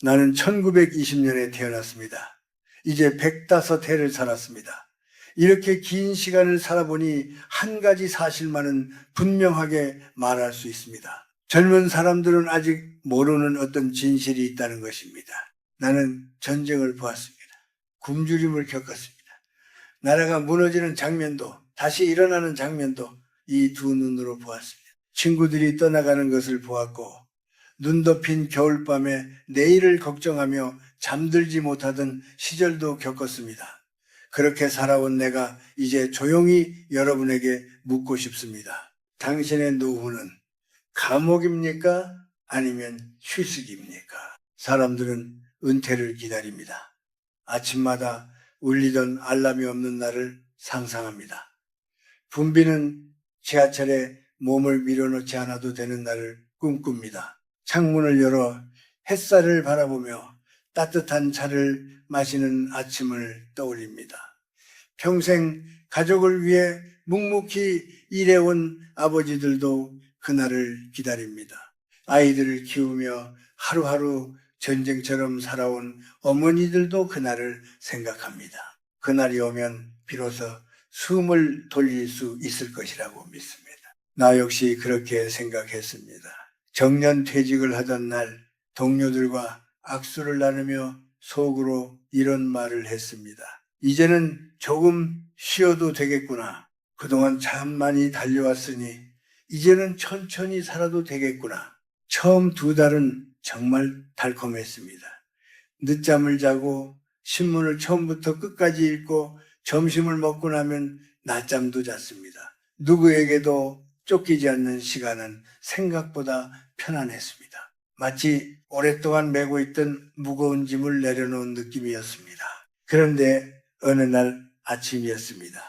나는 1920년에 태어났습니다. 이제 105해를 살았습니다. 이렇게 긴 시간을 살아보니 한 가지 사실만은 분명하게 말할 수 있습니다. 젊은 사람들은 아직 모르는 어떤 진실이 있다는 것입니다. 나는 전쟁을 보았습니다. 굶주림을 겪었습니다. 나라가 무너지는 장면도 다시 일어나는 장면도 이 두 눈으로 보았습니다. 친구들이 떠나가는 것을 보았고 눈 덮인 겨울밤에 내일을 걱정하며 잠들지 못하던 시절도 겪었습니다. 그렇게 살아온 내가 이제 조용히 여러분에게 묻고 싶습니다. 당신의 노후는 감옥입니까? 아니면 휴식입니까? 사람들은 은퇴를 기다립니다. 아침마다 울리던 알람이 없는 날을 상상합니다. 붐비는 지하철에 몸을 밀어넣지 않아도 되는 날을 꿈꿉니다. 창문을 열어 햇살을 바라보며 따뜻한 차를 마시는 아침을 떠올립니다. 평생 가족을 위해 묵묵히 일해온 아버지들도 그날을 기다립니다. 아이들을 키우며 하루하루 전쟁처럼 살아온 어머니들도 그날을 생각합니다. 그날이 오면 비로소 숨을 돌릴 수 있을 것이라고 믿습니다. 나 역시 그렇게 생각했습니다. 정년 퇴직을 하던 날 동료들과 악수를 나누며 속으로 이런 말을 했습니다. 이제는 조금 쉬어도 되겠구나. 그동안 참 많이 달려왔으니 이제는 천천히 살아도 되겠구나. 처음 2달은 정말 달콤했습니다. 늦잠을 자고 신문을 처음부터 끝까지 읽고 점심을 먹고 나면 낮잠도 잤습니다. 누구에게도 쫓기지 않는 시간은 생각보다 편안했습니다. 마치 오랫동안 메고 있던 무거운 짐을 내려놓은 느낌이었습니다. 그런데 어느 날 아침이었습니다.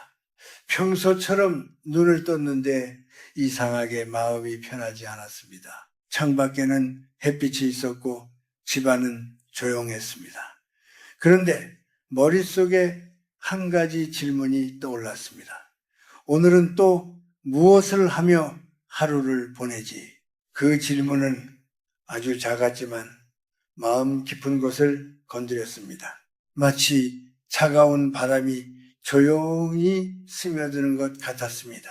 평소처럼 눈을 떴는데 이상하게 마음이 편하지 않았습니다. 창밖에는 햇빛이 있었고 집안은 조용했습니다. 그런데 머릿속에 한 가지 질문이 떠올랐습니다. 오늘은 또 무엇을 하며 하루를 보내지? 그 질문은 아주 작았지만 마음 깊은 곳을 건드렸습니다. 마치 차가운 바람이 조용히 스며드는 것 같았습니다.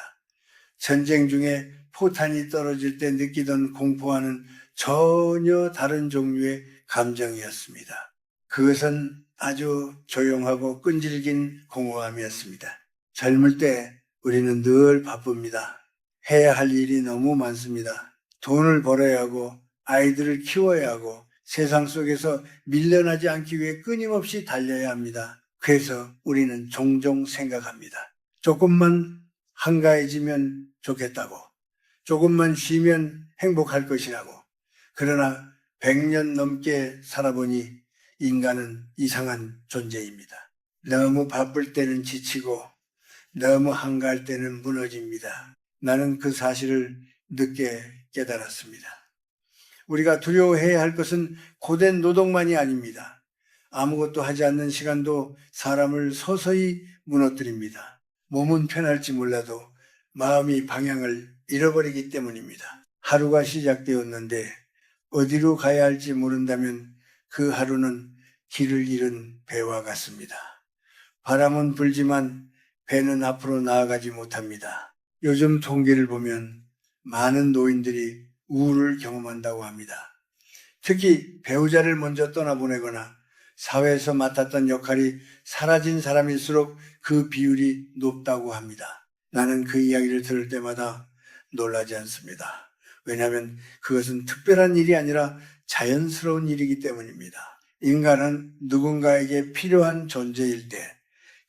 전쟁 중에 포탄이 떨어질 때 느끼던 공포와는 전혀 다른 종류의 감정이었습니다. 그것은 아주 조용하고 끈질긴 공허함이었습니다. 젊을 때 우리는 늘 바쁩니다. 해야 할 일이 너무 많습니다. 돈을 벌어야 하고 아이들을 키워야 하고 세상 속에서 밀려나지 않기 위해 끊임없이 달려야 합니다. 그래서 우리는 종종 생각합니다. 조금만 한가해지면 좋겠다고, 조금만 쉬면 행복할 것이라고. 그러나 100년 넘게 살아보니 인간은 이상한 존재입니다. 너무 바쁠 때는 지치고 너무 한가할 때는 무너집니다. 나는 그 사실을 늦게 깨달았습니다. 우리가 두려워해야 할 것은 고된 노동만이 아닙니다. 아무것도 하지 않는 시간도 사람을 서서히 무너뜨립니다. 몸은 편할지 몰라도 마음이 방향을 잃어버리기 때문입니다. 하루가 시작되었는데 어디로 가야 할지 모른다면 그 하루는 길을 잃은 배와 같습니다. 바람은 불지만 배는 앞으로 나아가지 못합니다. 요즘 통계를 보면 많은 노인들이 우울을 경험한다고 합니다. 특히 배우자를 먼저 떠나보내거나 사회에서 맡았던 역할이 사라진 사람일수록 그 비율이 높다고 합니다. 나는 그 이야기를 들을 때마다 놀라지 않습니다. 왜냐하면 그것은 특별한 일이 아니라 자연스러운 일이기 때문입니다. 인간은 누군가에게 필요한 존재일 때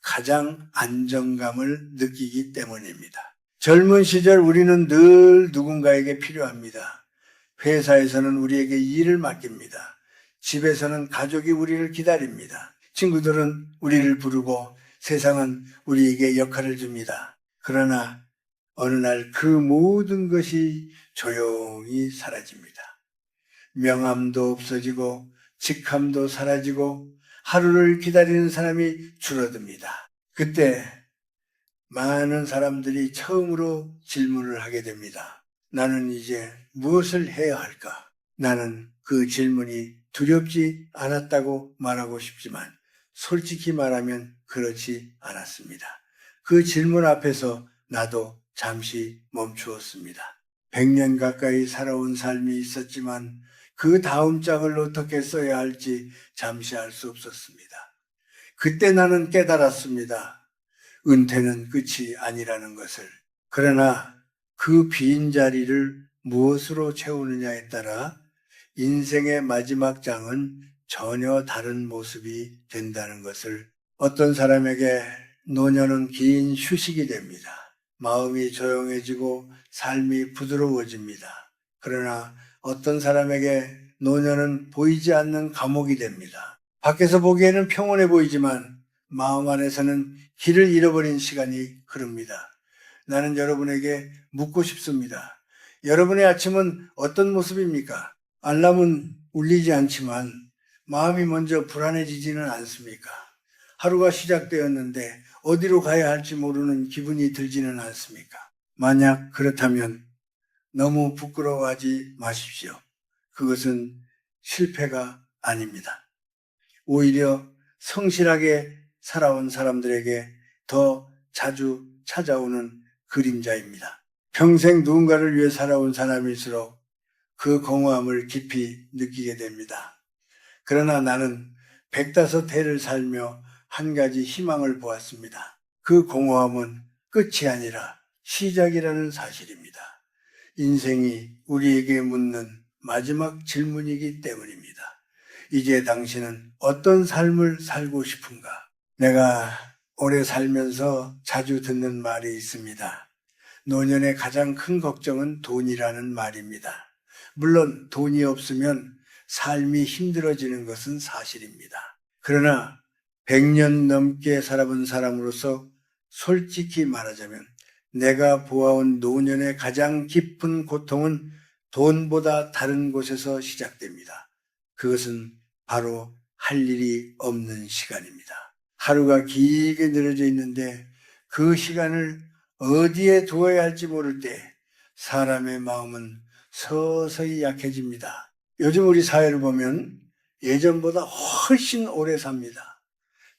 가장 안정감을 느끼기 때문입니다. 젊은 시절 우리는 늘 누군가에게 필요합니다. 회사에서는 우리에게 일을 맡깁니다. 집에서는 가족이 우리를 기다립니다. 친구들은 우리를 부르고 세상은 우리에게 역할을 줍니다. 그러나 어느 날 그 모든 것이 조용히 사라집니다. 명함도 없어지고 직함도 사라지고 하루를 기다리는 사람이 줄어듭니다. 그때 많은 사람들이 처음으로 질문을 하게 됩니다. 나는 이제 무엇을 해야 할까? 나는 그 질문이 두렵지 않았다고 말하고 싶지만 솔직히 말하면 그렇지 않았습니다. 그 질문 앞에서 나도 잠시 멈추었습니다. 100년 가까이 살아온 삶이 있었지만 그 다음 장을 어떻게 써야 할지 잠시 알 수 없었습니다. 그때 나는 깨달았습니다. 은퇴는 끝이 아니라는 것을. 그러나 그 빈 자리를 무엇으로 채우느냐에 따라 인생의 마지막 장은 전혀 다른 모습이 된다는 것을, 어떤 사람에게 노년은 긴 휴식이 됩니다. 마음이 조용해지고 삶이 부드러워집니다. 그러나 어떤 사람에게 노년은 보이지 않는 감옥이 됩니다. 밖에서 보기에는 평온해 보이지만 마음 안에서는 길을 잃어버린 시간이 흐릅니다. 나는 여러분에게 묻고 싶습니다. 여러분의 아침은 어떤 모습입니까? 알람은 울리지 않지만 마음이 먼저 불안해지지는 않습니까? 하루가 시작되었는데 어디로 가야 할지 모르는 기분이 들지는 않습니까? 만약 그렇다면 너무 부끄러워하지 마십시오. 그것은 실패가 아닙니다. 오히려 성실하게 살아온 사람들에게 더 자주 찾아오는 그림자입니다. 평생 누군가를 위해 살아온 사람일수록 그 공허함을 깊이 느끼게 됩니다. 그러나 나는 105해를 살며 한 가지 희망을 보았습니다. 그 공허함은 끝이 아니라 시작이라는 사실입니다. 인생이 우리에게 묻는 마지막 질문이기 때문입니다. 이제 당신은 어떤 삶을 살고 싶은가? 내가 오래 살면서 자주 듣는 말이 있습니다. 노년의 가장 큰 걱정은 돈이라는 말입니다. 물론 돈이 없으면 삶이 힘들어지는 것은 사실입니다. 그러나 100년 넘게 살아본 사람으로서 솔직히 말하자면 내가 보아온 노년의 가장 깊은 고통은 돈보다 다른 곳에서 시작됩니다. 그것은 바로 할 일이 없는 시간입니다. 하루가 길게 늘어져 있는데 그 시간을 어디에 두어야 할지 모를 때 사람의 마음은 서서히 약해집니다. 요즘 우리 사회를 보면 예전보다 훨씬 오래 삽니다.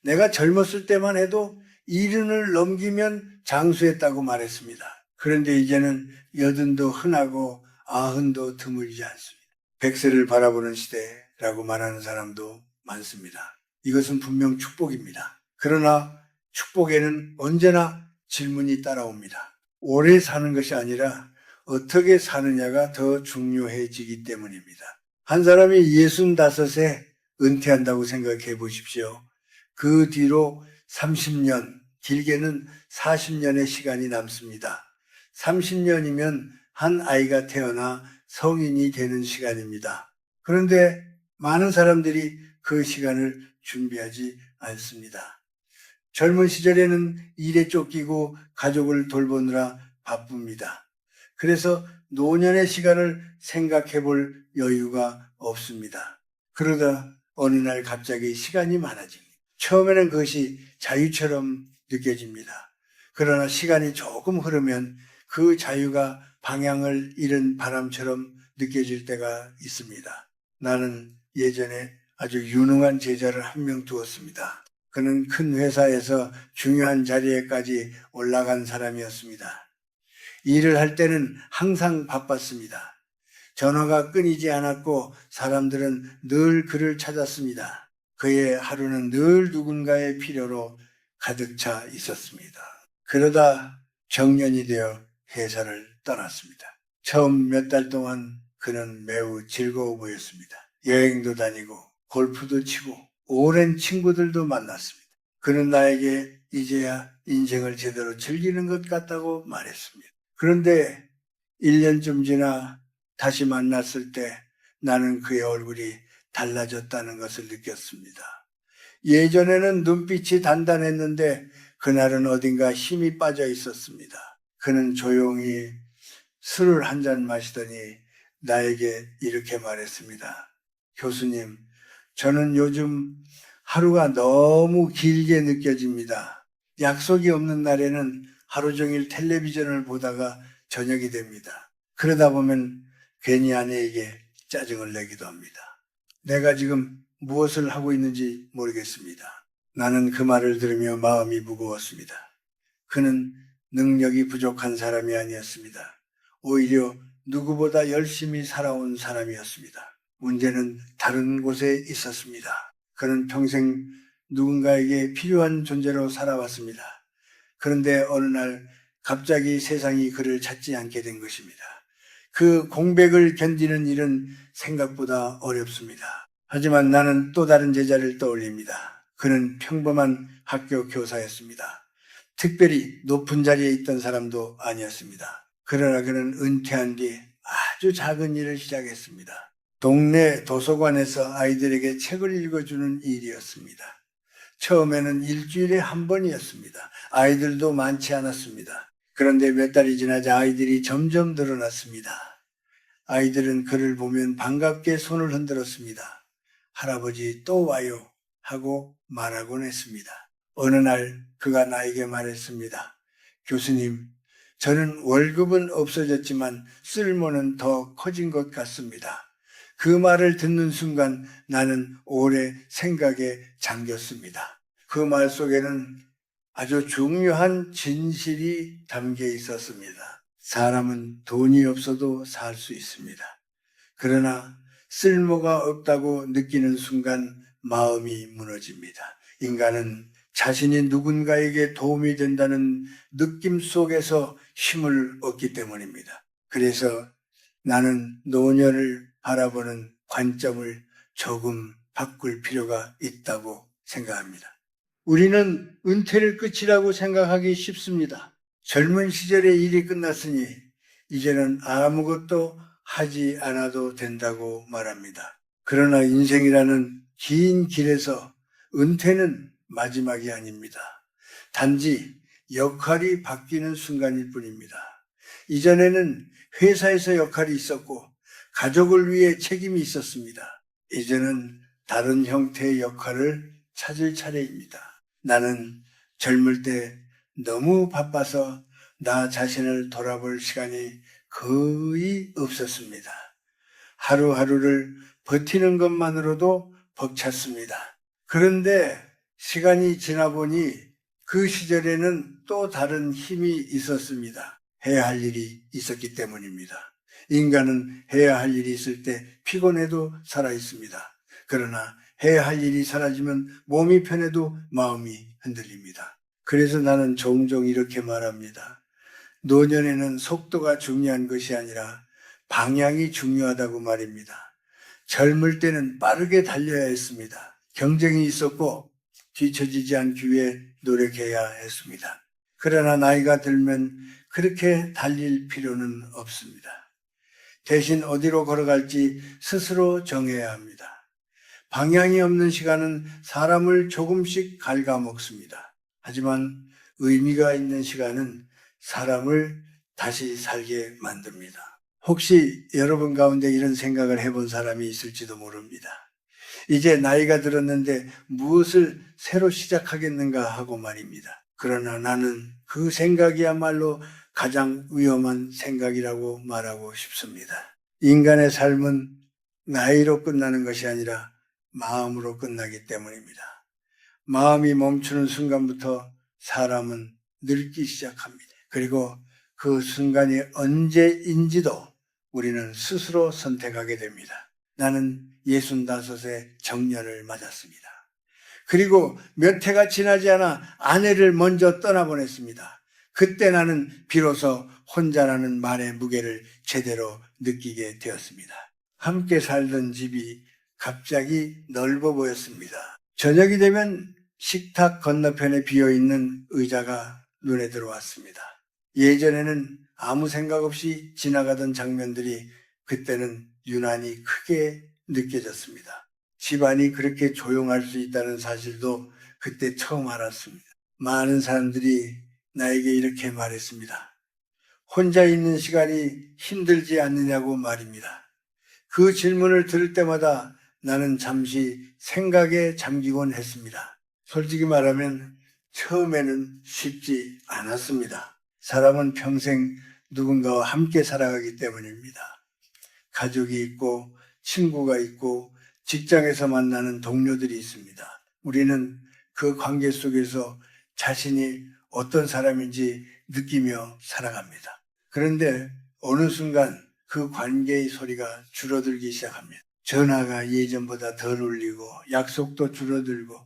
내가 젊었을 때만 해도 70을 넘기면 장수했다고 말했습니다. 그런데 이제는 80도 흔하고 90도 드물지 않습니다. 100세를 바라보는 시대라고 말하는 사람도 많습니다. 이것은 분명 축복입니다. 그러나 축복에는 언제나 질문이 따라옵니다. 오래 사는 것이 아니라 어떻게 사느냐가 더 중요해지기 때문입니다. 한 사람이 65에 은퇴한다고 생각해 보십시오. 그 뒤로 30년, 길게는 40년의 시간이 남습니다. 30년이면 한 아이가 태어나 성인이 되는 시간입니다. 그런데 많은 사람들이 그 시간을 준비하지 않습니다. 젊은 시절에는 일에 쫓기고 가족을 돌보느라 바쁩니다. 그래서 노년의 시간을 생각해 볼 여유가 없습니다. 그러다 어느 날 갑자기 시간이 많아집니다. 처음에는 그것이 자유처럼 느껴집니다. 그러나 시간이 조금 흐르면 그 자유가 방향을 잃은 바람처럼 느껴질 때가 있습니다. 나는 예전에 아주 유능한 제자를 한 명 두었습니다. 그는 큰 회사에서 중요한 자리에까지 올라간 사람이었습니다. 일을 할 때는 항상 바빴습니다. 전화가 끊이지 않았고 사람들은 늘 그를 찾았습니다. 그의 하루는 늘 누군가의 필요로 가득 차 있었습니다. 그러다 정년이 되어 회사를 떠났습니다. 처음 몇 달 동안 그는 매우 즐거워 보였습니다. 여행도 다니고 골프도 치고 오랜 친구들도 만났습니다. 그는 나에게 이제야 인생을 제대로 즐기는 것 같다고 말했습니다. 그런데 1년쯤 지나 다시 만났을 때 나는 그의 얼굴이 달라졌다는 것을 느꼈습니다. 예전에는 눈빛이 단단했는데 그날은 어딘가 힘이 빠져 있었습니다. 그는 조용히 술을 한 잔 마시더니 나에게 이렇게 말했습니다. 교수님, 저는 요즘 하루가 너무 길게 느껴집니다. 약속이 없는 날에는 하루 종일 텔레비전을 보다가 저녁이 됩니다. 그러다 보면 괜히 아내에게 짜증을 내기도 합니다. 내가 지금 무엇을 하고 있는지 모르겠습니다. 나는 그 말을 들으며 마음이 무거웠습니다. 그는 능력이 부족한 사람이 아니었습니다. 오히려 누구보다 열심히 살아온 사람이었습니다. 문제는 다른 곳에 있었습니다. 그는 평생 누군가에게 필요한 존재로 살아왔습니다. 그런데 어느 날 갑자기 세상이 그를 찾지 않게 된 것입니다. 그 공백을 견디는 일은 생각보다 어렵습니다. 하지만 나는 또 다른 제자를 떠올립니다. 그는 평범한 학교 교사였습니다. 특별히 높은 자리에 있던 사람도 아니었습니다. 그러나 그는 은퇴한 뒤 아주 작은 일을 시작했습니다. 동네 도서관에서 아이들에게 책을 읽어주는 일이었습니다. 처음에는 일주일에 한 번이었습니다. 아이들도 많지 않았습니다. 그런데 몇 달이 지나자 아이들이 점점 늘어났습니다. 아이들은 그를 보면 반갑게 손을 흔들었습니다. 할아버지 또 와요 하고 말하곤 했습니다. 어느 날 그가 나에게 말했습니다. 교수님, 저는 월급은 없어졌지만 쓸모는 더 커진 것 같습니다. 그 말을 듣는 순간 나는 오래 생각에 잠겼습니다. 그 말 속에는 아주 중요한 진실이 담겨 있었습니다. 사람은 돈이 없어도 살 수 있습니다. 그러나 쓸모가 없다고 느끼는 순간 마음이 무너집니다. 인간은 자신이 누군가에게 도움이 된다는 느낌 속에서 힘을 얻기 때문입니다. 그래서 나는 노년을 바라보는 관점을 조금 바꿀 필요가 있다고 생각합니다. 우리는 은퇴를 끝이라고 생각하기 쉽습니다. 젊은 시절의 일이 끝났으니 이제는 아무것도 하지 않아도 된다고 말합니다. 그러나 인생이라는 긴 길에서 은퇴는 마지막이 아닙니다. 단지 역할이 바뀌는 순간일 뿐입니다. 이전에는 회사에서 역할이 있었고 가족을 위해 책임이 있었습니다. 이제는 다른 형태의 역할을 찾을 차례입니다. 나는 젊을 때 너무 바빠서 나 자신을 돌아볼 시간이 거의 없었습니다. 하루하루를 버티는 것만으로도 벅찼습니다. 그런데 시간이 지나 보니 그 시절에는 또 다른 힘이 있었습니다. 해야 할 일이 있었기 때문입니다. 인간은 해야 할 일이 있을 때 피곤해도 살아 있습니다. 그러나 해야 할 일이 사라지면 몸이 편해도 마음이 흔들립니다. 그래서 나는 종종 이렇게 말합니다. 노년에는 속도가 중요한 것이 아니라 방향이 중요하다고 말입니다. 젊을 때는 빠르게 달려야 했습니다. 경쟁이 있었고 뒤처지지 않기 위해 노력해야 했습니다. 그러나 나이가 들면 그렇게 달릴 필요는 없습니다. 대신 어디로 걸어갈지 스스로 정해야 합니다. 방향이 없는 시간은 사람을 조금씩 갉아먹습니다. 하지만 의미가 있는 시간은 사람을 다시 살게 만듭니다. 혹시 여러분 가운데 이런 생각을 해본 사람이 있을지도 모릅니다. 이제 나이가 들었는데 무엇을 새로 시작하겠는가 하고 말입니다. 그러나 나는 그 생각이야말로 가장 위험한 생각이라고 말하고 싶습니다. 인간의 삶은 나이로 끝나는 것이 아니라 마음으로 끝나기 때문입니다. 마음이 멈추는 순간부터 사람은 늙기 시작합니다. 그리고 그 순간이 언제인지도 우리는 스스로 선택하게 됩니다. 나는 65세 정년을 맞았습니다. 그리고 몇 해가 지나지 않아 아내를 먼저 떠나보냈습니다. 그때 나는 비로소 혼자라는 말의 무게를 제대로 느끼게 되었습니다. 함께 살던 집이 갑자기 넓어 보였습니다. 저녁이 되면 식탁 건너편에 비어있는 의자가 눈에 들어왔습니다. 예전에는 아무 생각 없이 지나가던 장면들이 그때는 유난히 크게 느껴졌습니다. 집안이 그렇게 조용할 수 있다는 사실도 그때 처음 알았습니다. 많은 사람들이 나에게 이렇게 말했습니다. 혼자 있는 시간이 힘들지 않느냐고 말입니다. 그 질문을 들을 때마다 나는 잠시 생각에 잠기곤 했습니다. 솔직히 말하면 처음에는 쉽지 않았습니다. 사람은 평생 누군가와 함께 살아가기 때문입니다. 가족이 있고 친구가 있고 직장에서 만나는 동료들이 있습니다. 우리는 그 관계 속에서 자신이 어떤 사람인지 느끼며 살아갑니다. 그런데 어느 순간 그 관계의 소리가 줄어들기 시작합니다. 전화가 예전보다 덜 울리고 약속도 줄어들고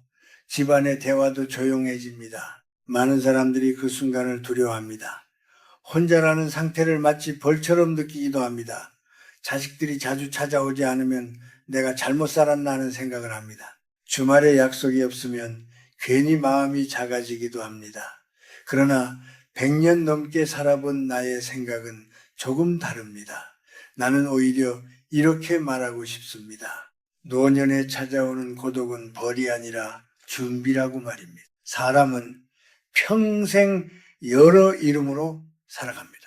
집안의 대화도 조용해집니다. 많은 사람들이 그 순간을 두려워합니다. 혼자라는 상태를 마치 벌처럼 느끼기도 합니다. 자식들이 자주 찾아오지 않으면 내가 잘못 살았나 하는 생각을 합니다. 주말에 약속이 없으면 괜히 마음이 작아지기도 합니다. 그러나 100년 넘게 살아본 나의 생각은 조금 다릅니다. 나는 오히려 이렇게 말하고 싶습니다. 노년에 찾아오는 고독은 벌이 아니라 준비라고 말입니다. 사람은 평생 여러 이름으로 살아갑니다.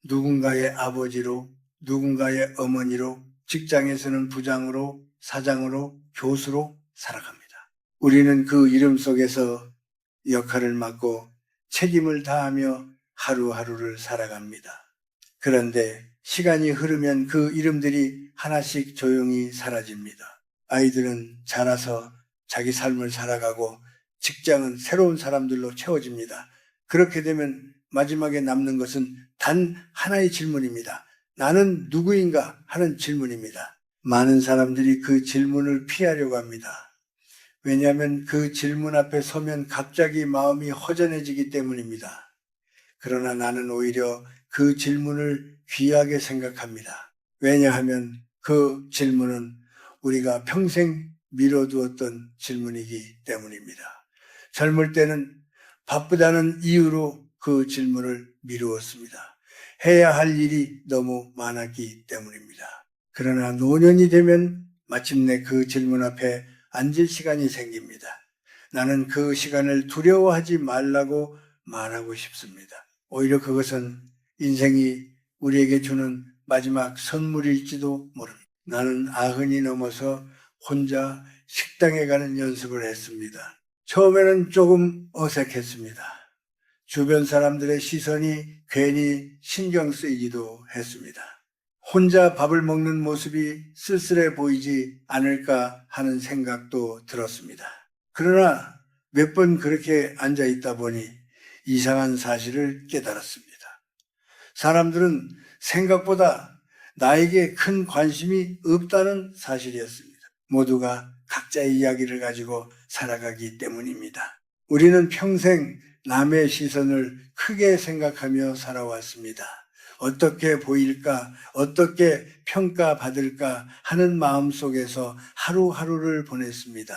누군가의 아버지로, 누군가의 어머니로, 직장에서는 부장으로, 사장으로, 교수로 살아갑니다. 우리는 그 이름 속에서 역할을 맡고 책임을 다하며 하루하루를 살아갑니다. 그런데 시간이 흐르면 그 이름들이 하나씩 조용히 사라집니다. 아이들은 자라서 자기 삶을 살아가고 직장은 새로운 사람들로 채워집니다. 그렇게 되면 마지막에 남는 것은 단 하나의 질문입니다. 나는 누구인가 하는 질문입니다. 많은 사람들이 그 질문을 피하려고 합니다. 왜냐하면 그 질문 앞에 서면 갑자기 마음이 허전해지기 때문입니다. 그러나 나는 오히려 그 질문을 귀하게 생각합니다. 왜냐하면 그 질문은 우리가 평생 미뤄두었던 질문이기 때문입니다. 젊을 때는 바쁘다는 이유로 그 질문을 미루었습니다. 해야 할 일이 너무 많았기 때문입니다. 그러나 노년이 되면 마침내 그 질문 앞에 앉을 시간이 생깁니다. 나는 그 시간을 두려워하지 말라고 말하고 싶습니다. 오히려 그것은 인생이 우리에게 주는 마지막 선물일지도 모릅니다. 나는 90이 넘어서 혼자 식당에 가는 연습을 했습니다. 처음에는 조금 어색했습니다. 주변 사람들의 시선이 괜히 신경 쓰이기도 했습니다. 혼자 밥을 먹는 모습이 쓸쓸해 보이지 않을까 하는 생각도 들었습니다. 그러나 몇 번 그렇게 앉아 있다 보니 이상한 사실을 깨달았습니다. 사람들은 생각보다 나에게 큰 관심이 없다는 사실이었습니다. 모두가 각자의 이야기를 가지고 살아가기 때문입니다. 우리는 평생 남의 시선을 크게 생각하며 살아왔습니다. 어떻게 보일까, 어떻게 평가받을까 하는 마음 속에서 하루하루를 보냈습니다.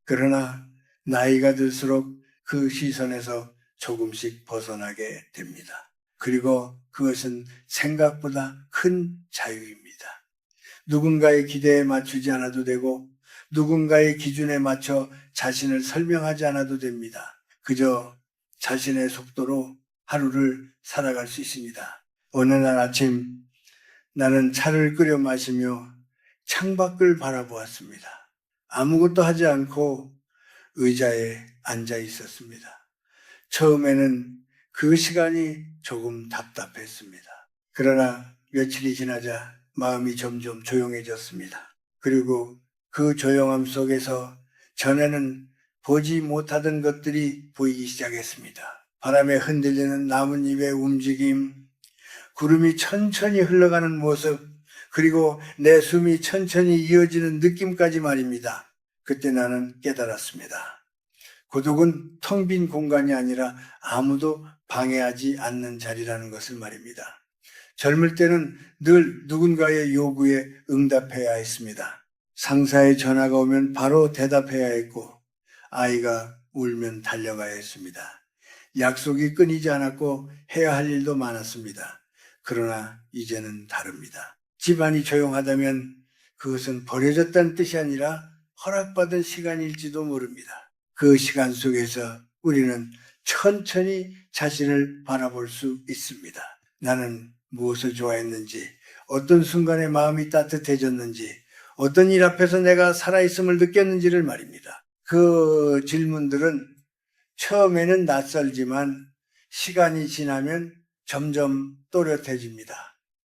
그러나 나이가 들수록 그 시선에서 조금씩 벗어나게 됩니다. 그리고 그것은 생각보다 큰 자유입니다. 누군가의 기대에 맞추지 않아도 되고 누군가의 기준에 맞춰 자신을 설명하지 않아도 됩니다. 그저 자신의 속도로 하루를 살아갈 수 있습니다. 어느 날 아침 나는 차를 끓여 마시며 창밖을 바라보았습니다. 아무것도 하지 않고 의자에 앉아 있었습니다. 처음에는 그 시간이 조금 답답했습니다. 그러나 며칠이 지나자 마음이 점점 조용해졌습니다. 그리고 그 조용함 속에서 전에는 보지 못하던 것들이 보이기 시작했습니다. 바람에 흔들리는 나뭇잎의 움직임, 구름이 천천히 흘러가는 모습, 그리고 내 숨이 천천히 이어지는 느낌까지 말입니다. 그때 나는 깨달았습니다. 고독은 텅 빈 공간이 아니라 아무도 방해하지 않는 자리라는 것을 말입니다. 젊을 때는 늘 누군가의 요구에 응답해야 했습니다. 상사의 전화가 오면 바로 대답해야 했고 아이가 울면 달려가야 했습니다. 약속이 끊이지 않았고 해야 할 일도 많았습니다. 그러나 이제는 다릅니다. 집안이 조용하다면 그것은 버려졌다는 뜻이 아니라 허락받은 시간일지도 모릅니다. 그 시간 속에서 우리는 천천히 자신을 바라볼 수 있습니다. 나는 무엇을 좋아했는지, 어떤 순간에 마음이 따뜻해졌는지, 어떤 일 앞에서 내가 살아있음을 느꼈는지를 말입니다. 그 질문들은 처음에는 낯설지만 시간이 지나면 점점 또렷해집니다.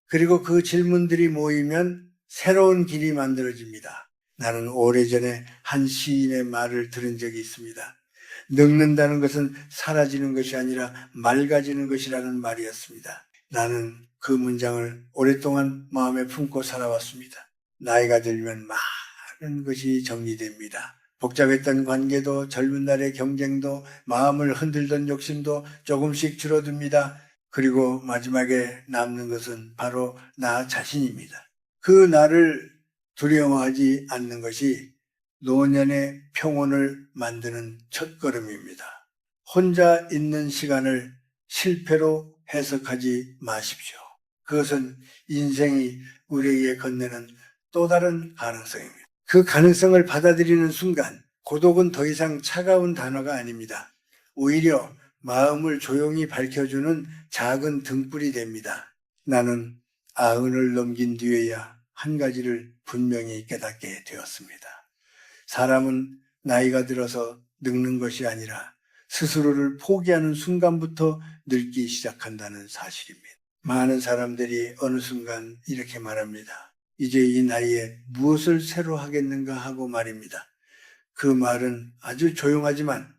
그리고 그 질문들이 모이면 새로운 길이 만들어집니다. 나는 오래전에 한 시인의 말을 들은 적이 있습니다. 늙는다는 것은 사라지는 것이 아니라 맑아지는 것이라는 말이었습니다. 나는 그 문장을 오랫동안 마음에 품고 살아왔습니다. 나이가 들면 많은 것이 정리됩니다. 복잡했던 관계도 젊은 날의 경쟁도 마음을 흔들던 욕심도 조금씩 줄어듭니다. 그리고 마지막에 남는 것은 바로 나 자신입니다. 그 나를 두려워하지 않는 것이 노년의 평온을 만드는 첫걸음입니다. 혼자 있는 시간을 실패로 해석하지 마십시오. 그것은 인생이 우리에게 건네는 또 다른 가능성입니다. 그 가능성을 받아들이는 순간 고독은 더 이상 차가운 단어가 아닙니다. 오히려 마음을 조용히 밝혀주는 작은 등불이 됩니다. 나는 90을 넘긴 뒤에야 한 가지를 분명히 깨닫게 되었습니다. 사람은 나이가 들어서 늙는 것이 아니라 스스로를 포기하는 순간부터 늙기 시작한다는 사실입니다. 많은 사람들이 어느 순간 이렇게 말합니다. 이제 이 나이에 무엇을 새로 하겠는가 하고 말입니다. 그 말은 아주 조용하지만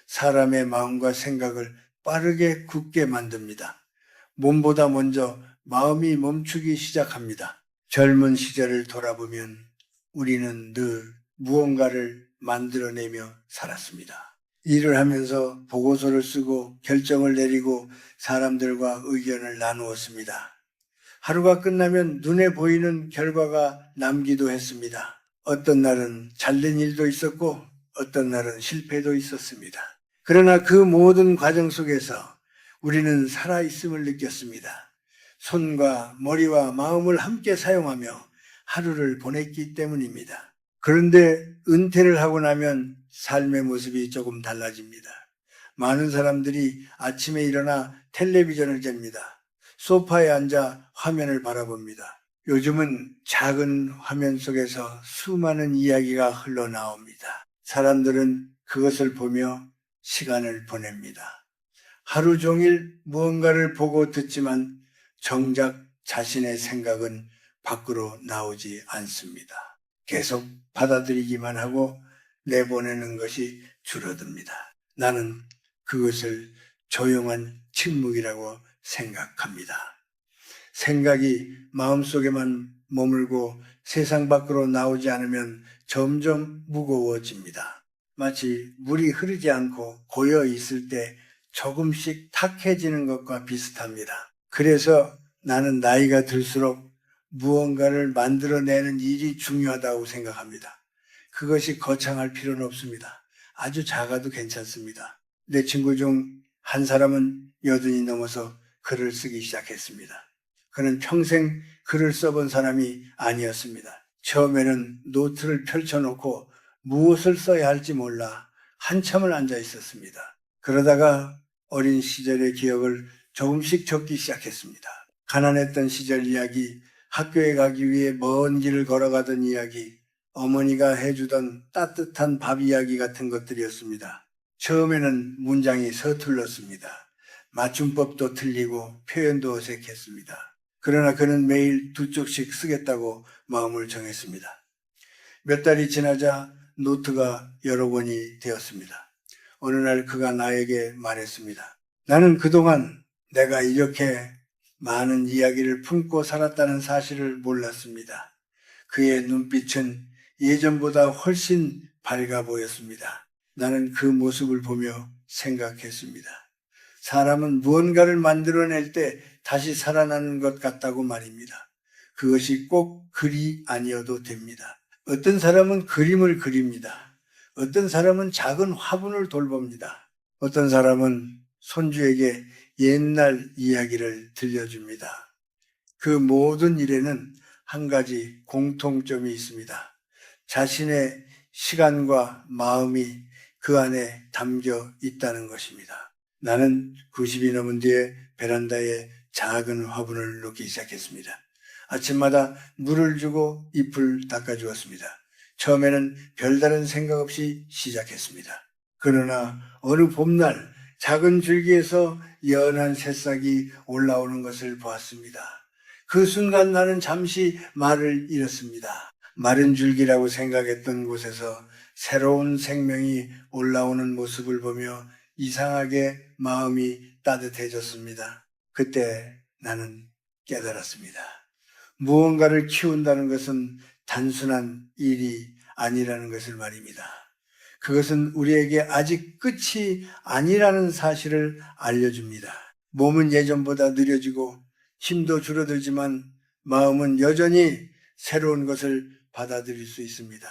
사람의 마음과 생각을 빠르게 굳게 만듭니다. 몸보다 먼저 마음이 멈추기 시작합니다. 젊은 시절을 돌아보면 우리는 늘 무언가를 만들어내며 살았습니다. 일을 하면서 보고서를 쓰고 결정을 내리고 사람들과 의견을 나누었습니다. 하루가 끝나면 눈에 보이는 결과가 남기도 했습니다. 어떤 날은 잘된 일도 있었고 어떤 날은 실패도 있었습니다. 그러나 그 모든 과정 속에서 우리는 살아있음을 느꼈습니다. 손과 머리와 마음을 함께 사용하며 하루를 보냈기 때문입니다. 그런데 은퇴를 하고 나면 삶의 모습이 조금 달라집니다. 많은 사람들이 아침에 일어나 텔레비전을 잽니다. 소파에 앉아 화면을 바라봅니다. 요즘은 작은 화면 속에서 수많은 이야기가 흘러나옵니다. 사람들은 그것을 보며 시간을 보냅니다. 하루 종일 무언가를 보고 듣지만 정작 자신의 생각은 밖으로 나오지 않습니다. 계속 받아들이기만 하고 내보내는 것이 줄어듭니다. 나는 그것을 조용한 침묵이라고 생각합니다. 생각이 마음속에만 머물고 세상 밖으로 나오지 않으면 점점 무거워집니다. 마치 물이 흐르지 않고 고여 있을 때 조금씩 탁해지는 것과 비슷합니다. 그래서 나는 나이가 들수록 무언가를 만들어내는 일이 중요하다고 생각합니다. 그것이 거창할 필요는 없습니다. 아주 작아도 괜찮습니다. 내 친구 중 한 사람은 80이 넘어서 글을 쓰기 시작했습니다. 그는 평생 글을 써본 사람이 아니었습니다. 처음에는 노트를 펼쳐놓고 무엇을 써야 할지 몰라 한참을 앉아 있었습니다. 그러다가 어린 시절의 기억을 조금씩 적기 시작했습니다. 가난했던 시절 이야기, 학교에 가기 위해 먼 길을 걸어가던 이야기, 어머니가 해주던 따뜻한 밥 이야기 같은 것들이었습니다. 처음에는 문장이 서툴렀습니다. 맞춤법도 틀리고 표현도 어색했습니다. 그러나 그는 매일 2쪽씩 쓰겠다고 마음을 정했습니다. 몇 달이 지나자 노트가 여러 권이 되었습니다. 어느 날 그가 나에게 말했습니다. 나는 그동안 내가 이렇게 많은 이야기를 품고 살았다는 사실을 몰랐습니다. 그의 눈빛은 예전보다 훨씬 밝아 보였습니다. 나는 그 모습을 보며 생각했습니다. 사람은 무언가를 만들어낼 때 다시 살아나는 것 같다고 말입니다. 그것이 꼭 글이 아니어도 됩니다. 어떤 사람은 그림을 그립니다. 어떤 사람은 작은 화분을 돌봅니다. 어떤 사람은 손주에게 옛날 이야기를 들려줍니다. 그 모든 일에는 한 가지 공통점이 있습니다. 자신의 시간과 마음이 그 안에 담겨 있다는 것입니다. 나는 90이 넘은 뒤에 베란다에 작은 화분을 놓기 시작했습니다. 아침마다 물을 주고 잎을 닦아주었습니다. 처음에는 별다른 생각 없이 시작했습니다. 그러나 어느 봄날 작은 줄기에서 연한 새싹이 올라오는 것을 보았습니다. 그 순간 나는 잠시 말을 잃었습니다. 마른 줄기라고 생각했던 곳에서 새로운 생명이 올라오는 모습을 보며 이상하게 마음이 따뜻해졌습니다. 그때 나는 깨달았습니다. 무언가를 키운다는 것은 단순한 일이 아니라는 것을 말입니다. 그것은 우리에게 아직 끝이 아니라는 사실을 알려줍니다. 몸은 예전보다 느려지고 힘도 줄어들지만 마음은 여전히 새로운 것을 받아들일 수 있습니다.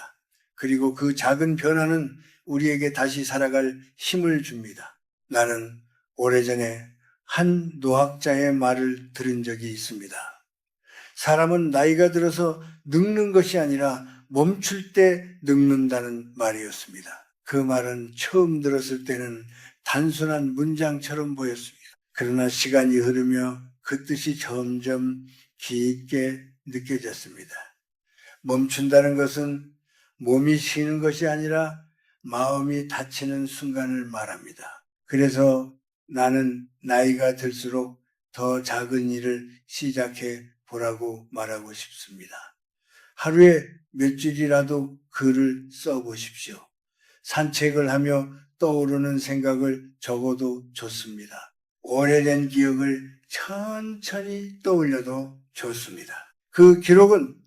그리고 그 작은 변화는 우리에게 다시 살아갈 힘을 줍니다. 나는 오래전에 한 노학자의 말을 들은 적이 있습니다. 사람은 나이가 들어서 늙는 것이 아니라 멈출 때 늙는다는 말이었습니다. 그 말은 처음 들었을 때는 단순한 문장처럼 보였습니다. 그러나 시간이 흐르며 그 뜻이 점점 깊게 느껴졌습니다. 멈춘다는 것은 몸이 쉬는 것이 아니라 마음이 닫히는 순간을 말합니다. 그래서 나는 나이가 들수록 더 작은 일을 시작해 보라고 말하고 싶습니다. 하루에 몇 줄이라도 글을 써보십시오. 산책을 하며 떠오르는 생각을 적어도 좋습니다. 오래된 기억을 천천히 떠올려도 좋습니다. 그 기록은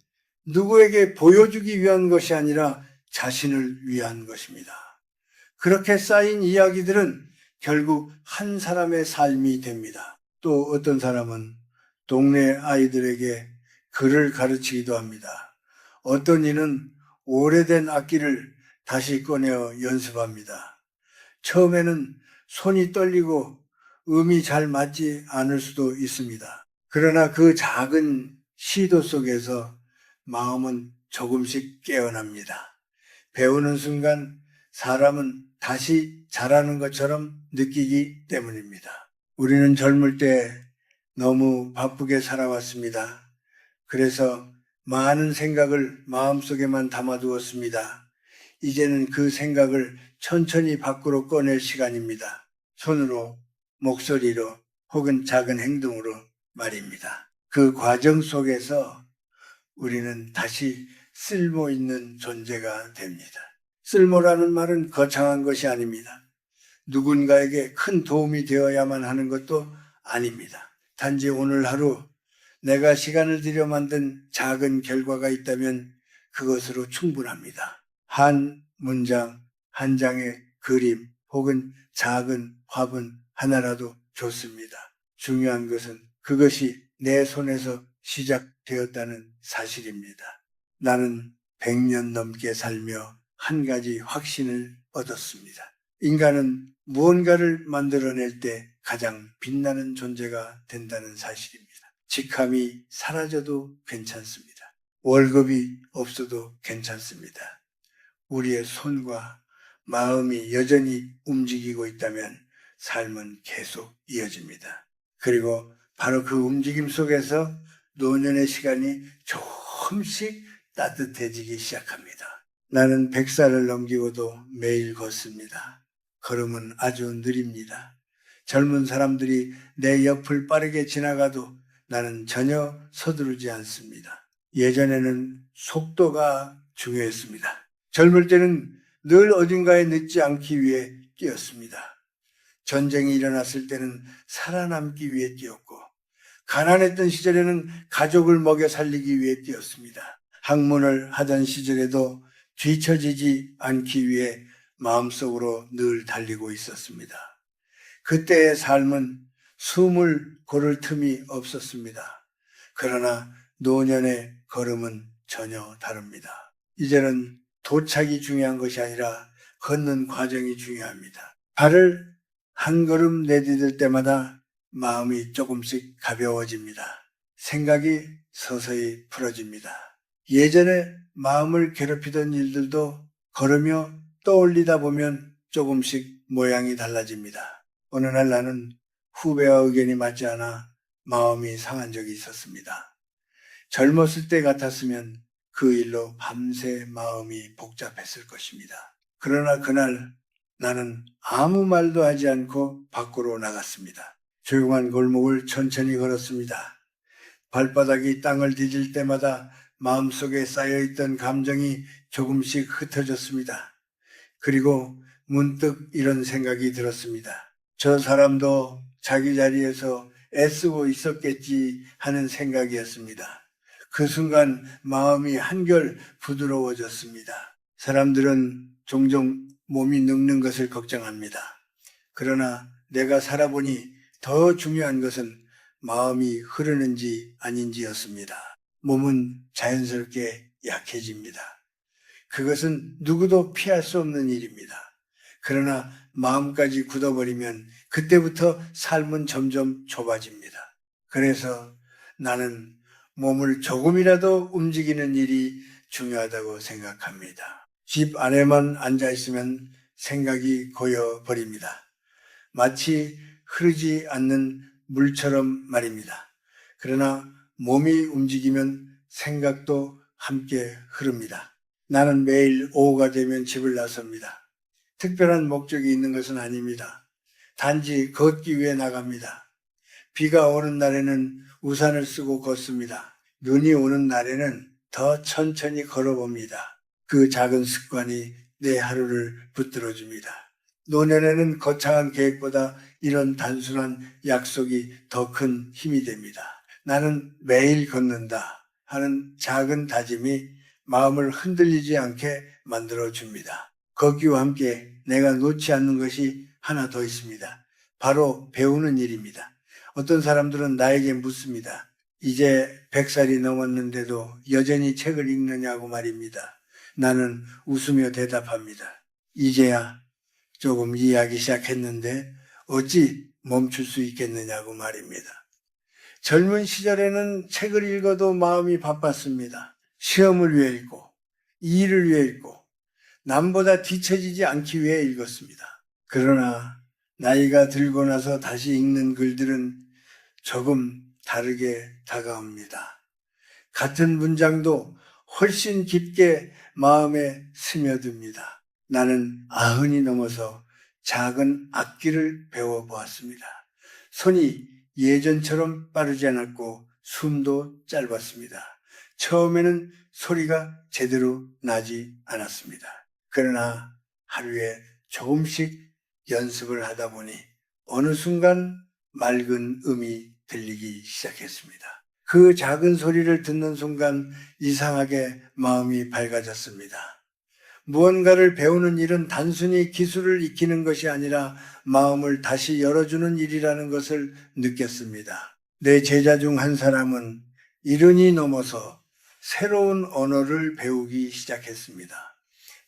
누구에게 보여주기 위한 것이 아니라 자신을 위한 것입니다. 그렇게 쌓인 이야기들은 결국 한 사람의 삶이 됩니다. 또 어떤 사람은 동네 아이들에게 글을 가르치기도 합니다. 어떤 이는 오래된 악기를 다시 꺼내어 연습합니다. 처음에는 손이 떨리고 음이 잘 맞지 않을 수도 있습니다. 그러나 그 작은 시도 속에서 마음은 조금씩 깨어납니다. 배우는 순간 사람은 다시 잘하는 것처럼 느끼기 때문입니다. 우리는 젊을 때 너무 바쁘게 살아왔습니다. 그래서 많은 생각을 마음속에만 담아두었습니다. 이제는 그 생각을 천천히 밖으로 꺼낼 시간입니다. 손으로, 목소리로, 혹은 작은 행동으로 말입니다. 그 과정 속에서 우리는 다시 쓸모 있는 존재가 됩니다. 쓸모라는 말은 거창한 것이 아닙니다. 누군가에게 큰 도움이 되어야만 하는 것도 아닙니다. 단지 오늘 하루 내가 시간을 들여 만든 작은 결과가 있다면 그것으로 충분합니다. 한 문장, 한 장의 그림 혹은 작은 화분 하나라도 좋습니다. 중요한 것은 그것이 내 손에서 시작되었다는 사실입니다. 나는 100년 넘게 살며 한 가지 확신을 얻었습니다. 인간은 무언가를 만들어낼 때 가장 빛나는 존재가 된다는 사실입니다. 직함이 사라져도 괜찮습니다. 월급이 없어도 괜찮습니다. 우리의 손과 마음이 여전히 움직이고 있다면 삶은 계속 이어집니다. 그리고 바로 그 움직임 속에서 노년의 시간이 조금씩 따뜻해지기 시작합니다. 나는 100살을 넘기고도 매일 걷습니다. 걸음은 아주 느립니다. 젊은 사람들이 내 옆을 빠르게 지나가도 나는 전혀 서두르지 않습니다. 예전에는 속도가 중요했습니다. 젊을 때는 늘 어딘가에 늦지 않기 위해 뛰었습니다. 전쟁이 일어났을 때는 살아남기 위해 뛰었고, 가난했던 시절에는 가족을 먹여 살리기 위해 뛰었습니다. 학문을 하던 시절에도 뒤처지지 않기 위해 마음속으로 늘 달리고 있었습니다. 그때의 삶은 숨을 고를 틈이 없었습니다. 그러나 노년의 걸음은 전혀 다릅니다. 이제는 도착이 중요한 것이 아니라 걷는 과정이 중요합니다. 발을 한 걸음 내디딜 때마다 마음이 조금씩 가벼워집니다. 생각이 서서히 풀어집니다. 예전에 마음을 괴롭히던 일들도 걸으며 떠올리다 보면 조금씩 모양이 달라집니다. 어느 날 나는 후배와 의견이 맞지 않아 마음이 상한 적이 있었습니다. 젊었을 때 같았으면 그 일로 밤새 마음이 복잡했을 것입니다. 그러나 그날 나는 아무 말도 하지 않고 밖으로 나갔습니다. 조용한 골목을 천천히 걸었습니다. 발바닥이 땅을 디딜 때마다 마음속에 쌓여있던 감정이 조금씩 흩어졌습니다. 그리고 문득 이런 생각이 들었습니다. 저 사람도 자기 자리에서 애쓰고 있었겠지 하는 생각이었습니다. 그 순간 마음이 한결 부드러워졌습니다. 사람들은 종종 몸이 늙는 것을 걱정합니다. 그러나 내가 살아보니 더 중요한 것은 마음이 흐르는지 아닌지였습니다. 몸은 자연스럽게 약해집니다. 그것은 누구도 피할 수 없는 일입니다. 그러나 마음까지 굳어버리면 그때부터 삶은 점점 좁아집니다. 그래서 나는 몸을 조금이라도 움직이는 일이 중요하다고 생각합니다. 집 안에만 앉아 있으면 생각이 고여버립니다. 마치 흐르지 않는 물처럼 말입니다. 그러나 몸이 움직이면 생각도 함께 흐릅니다. 나는 매일 오후가 되면 집을 나섭니다. 특별한 목적이 있는 것은 아닙니다. 단지 걷기 위해 나갑니다. 비가 오는 날에는 우산을 쓰고 걷습니다. 눈이 오는 날에는 더 천천히 걸어봅니다. 그 작은 습관이 내 하루를 붙들어줍니다. 노년에는 거창한 계획보다 이런 단순한 약속이 더 큰 힘이 됩니다. 나는 매일 걷는다 하는 작은 다짐이 마음을 흔들리지 않게 만들어줍니다. 걷기와 함께 내가 놓지 않는 것이 하나 더 있습니다. 바로 배우는 일입니다. 어떤 사람들은 나에게 묻습니다. 이제 100살이 넘었는데도 여전히 책을 읽느냐고 말입니다. 나는 웃으며 대답합니다. 이제야 조금 이해하기 시작했는데 어찌 멈출 수 있겠느냐고 말입니다. 젊은 시절에는 책을 읽어도 마음이 바빴습니다. 시험을 위해 읽고 일을 위해 읽고 남보다 뒤처지지 않기 위해 읽었습니다. 그러나 나이가 들고 나서 다시 읽는 글들은 조금 다르게 다가옵니다. 같은 문장도 훨씬 깊게 마음에 스며듭니다. 나는 90이 넘어서 작은 악기를 배워보았습니다. 손이 예전처럼 빠르지 않았고 숨도 짧았습니다. 처음에는 소리가 제대로 나지 않았습니다. 그러나 하루에 조금씩 연습을 하다 보니 어느 순간 맑은 음이 들리기 시작했습니다. 그 작은 소리를 듣는 순간 이상하게 마음이 밝아졌습니다. 무언가를 배우는 일은 단순히 기술을 익히는 것이 아니라 마음을 다시 열어주는 일이라는 것을 느꼈습니다. 내 제자 중 한 사람은 70이 넘어서 새로운 언어를 배우기 시작했습니다.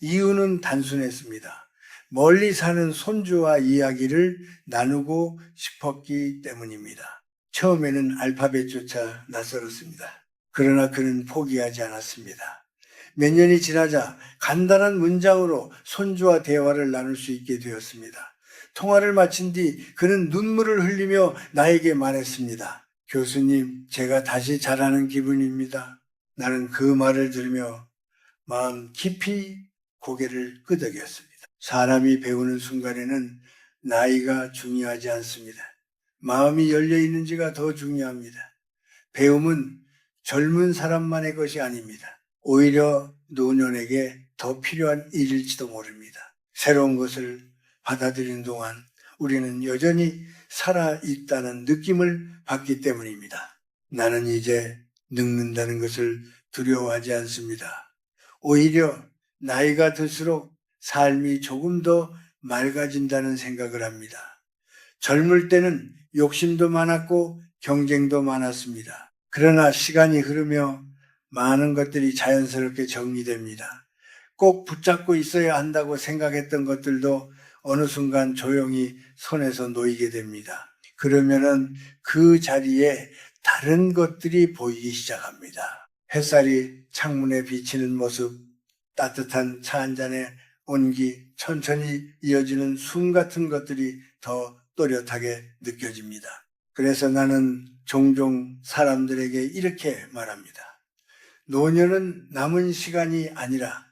이유는 단순했습니다. 멀리 사는 손주와 이야기를 나누고 싶었기 때문입니다. 처음에는 알파벳조차 낯설었습니다. 그러나 그는 포기하지 않았습니다. 몇 년이 지나자 간단한 문장으로 손주와 대화를 나눌 수 있게 되었습니다. 통화를 마친 뒤 그는 눈물을 흘리며 나에게 말했습니다. 교수님, 제가 다시 잘하는 기분입니다. 나는 그 말을 들으며 마음 깊이 고개를 끄덕였습니다. 사람이 배우는 순간에는 나이가 중요하지 않습니다. 마음이 열려 있는지가 더 중요합니다. 배움은 젊은 사람만의 것이 아닙니다. 오히려 노년에게 더 필요한 일일지도 모릅니다. 새로운 것을 받아들이는 동안 우리는 여전히 살아있다는 느낌을 받기 때문입니다. 나는 이제 늙는다는 것을 두려워하지 않습니다. 오히려 나이가 들수록 삶이 조금 더 맑아진다는 생각을 합니다. 젊을 때는 욕심도 많았고 경쟁도 많았습니다. 그러나 시간이 흐르며 많은 것들이 자연스럽게 정리됩니다. 꼭 붙잡고 있어야 한다고 생각했던 것들도 어느 순간 조용히 손에서 놓이게 됩니다. 그러면은 그 자리에 다른 것들이 보이기 시작합니다. 햇살이 창문에 비치는 모습, 따뜻한 차 한 잔의 온기, 천천히 이어지는 숨 같은 것들이 더 또렷하게 느껴집니다. 그래서 나는 종종 사람들에게 이렇게 말합니다. 노년은 남은 시간이 아니라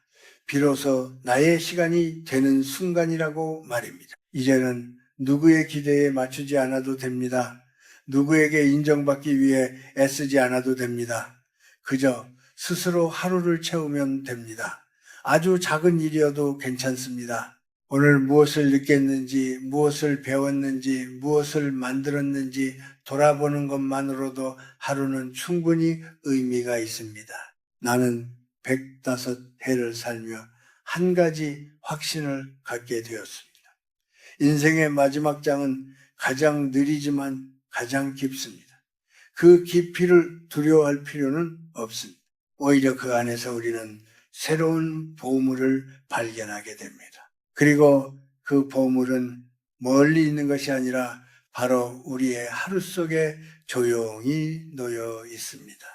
비로소 나의 시간이 되는 순간이라고 말입니다. 이제는 누구의 기대에 맞추지 않아도 됩니다. 누구에게 인정받기 위해 애쓰지 않아도 됩니다. 그저 스스로 하루를 채우면 됩니다. 아주 작은 일이어도 괜찮습니다. 오늘 무엇을 느꼈는지, 무엇을 배웠는지, 무엇을 만들었는지 돌아보는 것만으로도 하루는 충분히 의미가 있습니다. 나는 105해를 살며 한 가지 확신을 갖게 되었습니다. 인생의 마지막 장은 가장 느리지만 가장 깊습니다. 그 깊이를 두려워할 필요는 없습니다. 오히려 그 안에서 우리는 새로운 보물을 발견하게 됩니다. 그리고 그 보물은 멀리 있는 것이 아니라 바로 우리의 하루 속에 조용히 놓여 있습니다.